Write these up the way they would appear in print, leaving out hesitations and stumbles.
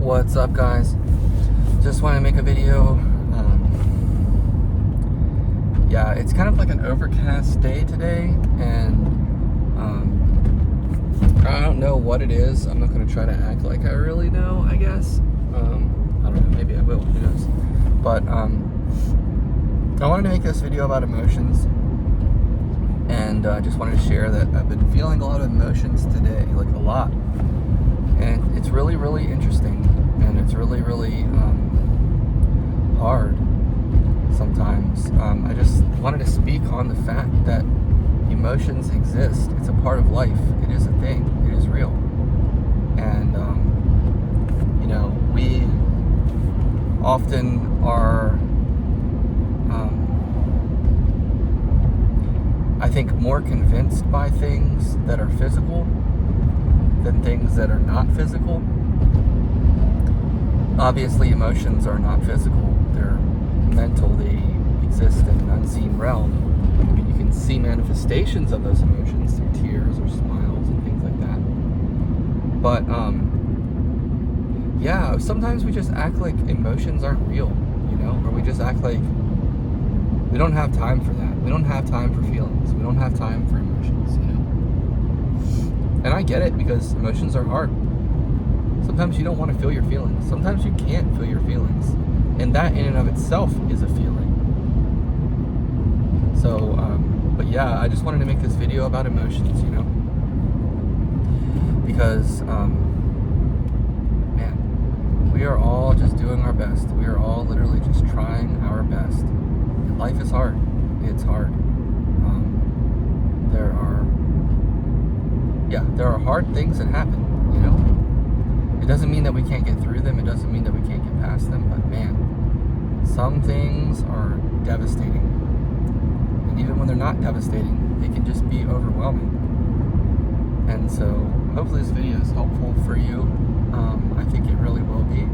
What's up, guys? Just want to make a video. Yeah, it's kind of like an overcast day today, and I don't know what it is. I'm not going to try to act like I really know, I guess. I don't know, maybe I will, who knows. But I wanted to make this video about emotions, and I just wanted to share that I've been feeling a lot of emotions today, like a lot. And it's really, really interesting, and it's really, really hard sometimes. I just wanted to speak on the fact that emotions exist. It's a part of life. It is a thing. It is real. And, we often are, I think, more convinced by things that are physical than things that are not physical. Obviously, emotions are not physical. They're mental. They exist in an unseen realm. I mean, you can see manifestations of those emotions through tears or smiles and things like that. But, yeah, sometimes we just act like emotions aren't real, or we just act like we don't have time for that. We don't have time for feelings. We don't have time for emotions, And I get it, because emotions are hard. Sometimes you don't want to feel your feelings. Sometimes you can't feel your feelings. And that in and of itself is a feeling. So, but yeah, I just wanted to make this video about emotions, Because, man, we are all just doing our best. We are all literally just trying our best. And life is hard. It's hard. There are hard things that happen, It doesn't mean that we can't get through them. It doesn't mean that we can't get past them. But man, some things are devastating. And even when they're not devastating, they can just be overwhelming. And so hopefully this video is helpful for you. I think it really will be.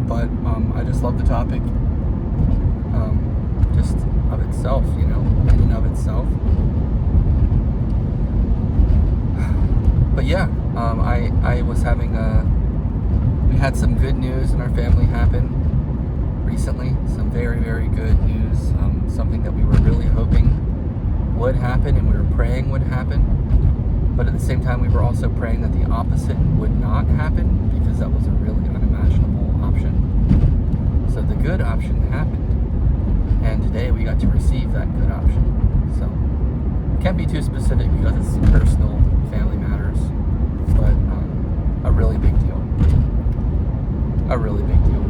But I just love the topic. Just of itself, in and of itself. But yeah, I was having we had some good news in our family happen recently. Some very, very good news. Something that we were really hoping would happen and we were praying would happen. But at the same time, we were also praying that the opposite would not happen, because that was a really unimaginable option. So the good option happened. And today we got to receive that good option. So can't be too specific because it's personal family matters, but a really big deal. A really big deal.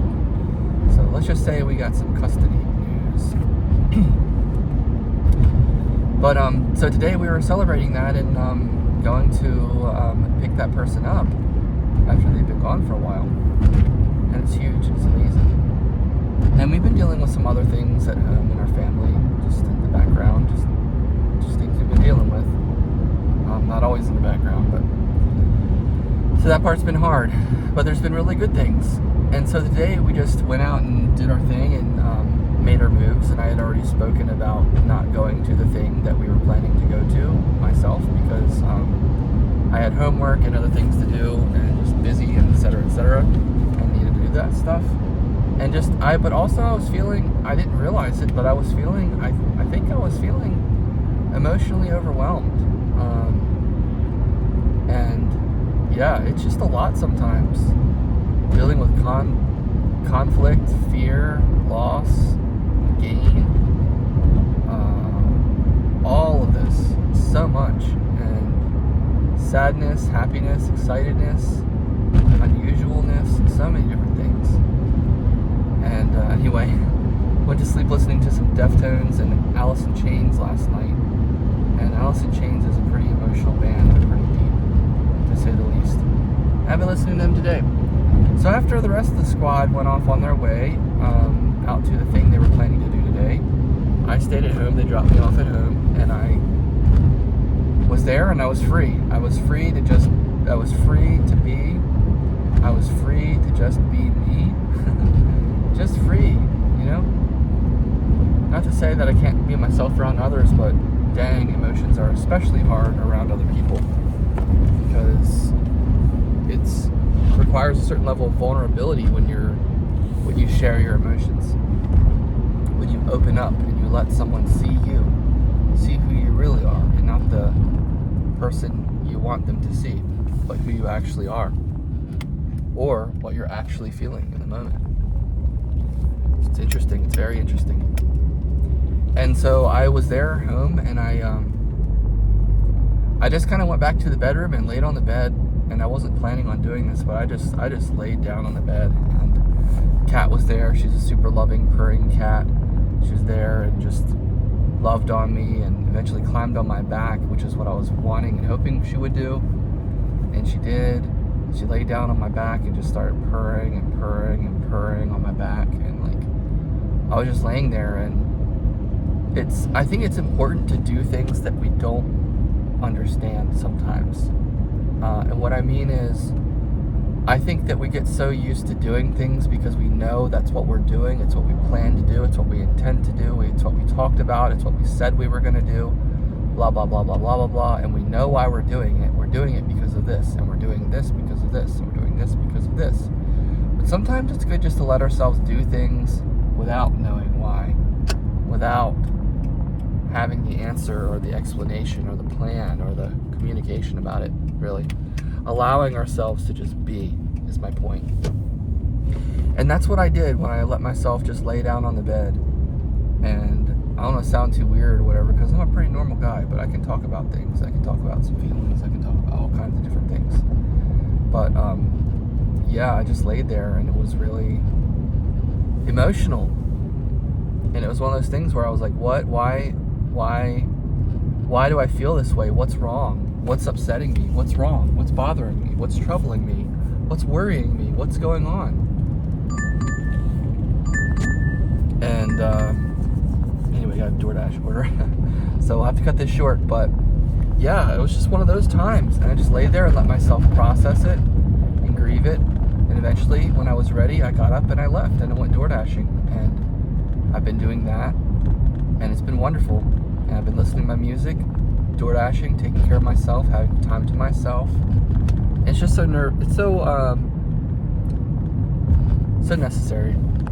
So let's just say we got some custody news. But so today we were celebrating that and going to pick that person up after they've been gone for a while. And it's huge. It's amazing. And we've been dealing with some other things at home in our family, just in the background, just things we've been dealing with. Not always in the background, but so that part's been hard. But there's been really good things. And so today we just went out and did our thing and made our moves. And I had already spoken about not going to the thing that we were planning to go to myself, because I had homework and other things to do and just busy and et cetera, and needed to do that stuff. And but also I was feeling, I didn't realize it, but I was feeling, I think I was feeling emotionally overwhelmed. And yeah, it's just a lot sometimes. Dealing with conflict, fear, loss, gain, all of this, so much. And sadness, happiness, excitedness, unusualness, so many different things. And anyway, went to sleep listening to some Deftones and Alice in Chains last night. And Alice in Chains is a pretty emotional band. They're pretty deep, to say the least. I've been listening to them today. So after the rest of the squad went off on their way out to the thing they were planning to do today, I stayed at home. They dropped me off at home, and I was there, and I was free. I was free to just be me. Just free, Not to say that I can't be myself around others, but dang, emotions are especially hard around other people, because it's requires a certain level of vulnerability when you share your emotions, when you open up and you let someone see who you really are, and not the person you want them to see, but who you actually are, or what you're actually feeling in the moment. It's interesting. It's very interesting. And so I was there home, and I just kind of went back to the bedroom and laid on the bed. And I wasn't planning on doing this, but I just laid down on the bed, and Cat was there. She's a super loving, purring cat. She was there and just loved on me, and eventually climbed on my back, which is what I was wanting and hoping she would do. And she did. She laid down on my back and just started purring and purring and purring on my back, and like I was just laying there. And I think it's important to do things that we don't understand sometimes. And what I mean is, I think that we get so used to doing things because we know that's what we're doing. It's what we plan to do. It's what we intend to do. It's what we talked about. It's what we said we were going to do. Blah, blah, blah, blah, blah, blah, blah. And we know why we're doing it. We're doing it because of this. And we're doing this because of this. And we're doing this because of this. But sometimes it's good just to let ourselves do things without knowing why. Without having the answer or the explanation or the plan or the communication about it, really. Allowing ourselves to just be is my point. And that's what I did when I let myself just lay down on the bed. And I don't want to sound too weird or whatever, because I'm a pretty normal guy, but I can talk about things. I can talk about some feelings. I can talk about all kinds of different things. But yeah, I just laid there, and it was really emotional. And it was one of those things where I was like, what? Why do I feel this way? What's wrong? What's upsetting me? What's wrong? What's bothering me? What's troubling me? What's worrying me? What's going on? And anyway, I got a DoorDash order. So I'll have to cut this short. But yeah, it was just one of those times. And I just laid there and let myself process it and grieve it. And eventually, when I was ready, I got up and I left and I went DoorDashing. And I've been doing that. And it's been wonderful. And I've been listening to my music, DoorDashing, taking care of myself, having time to myself. It's just so necessary.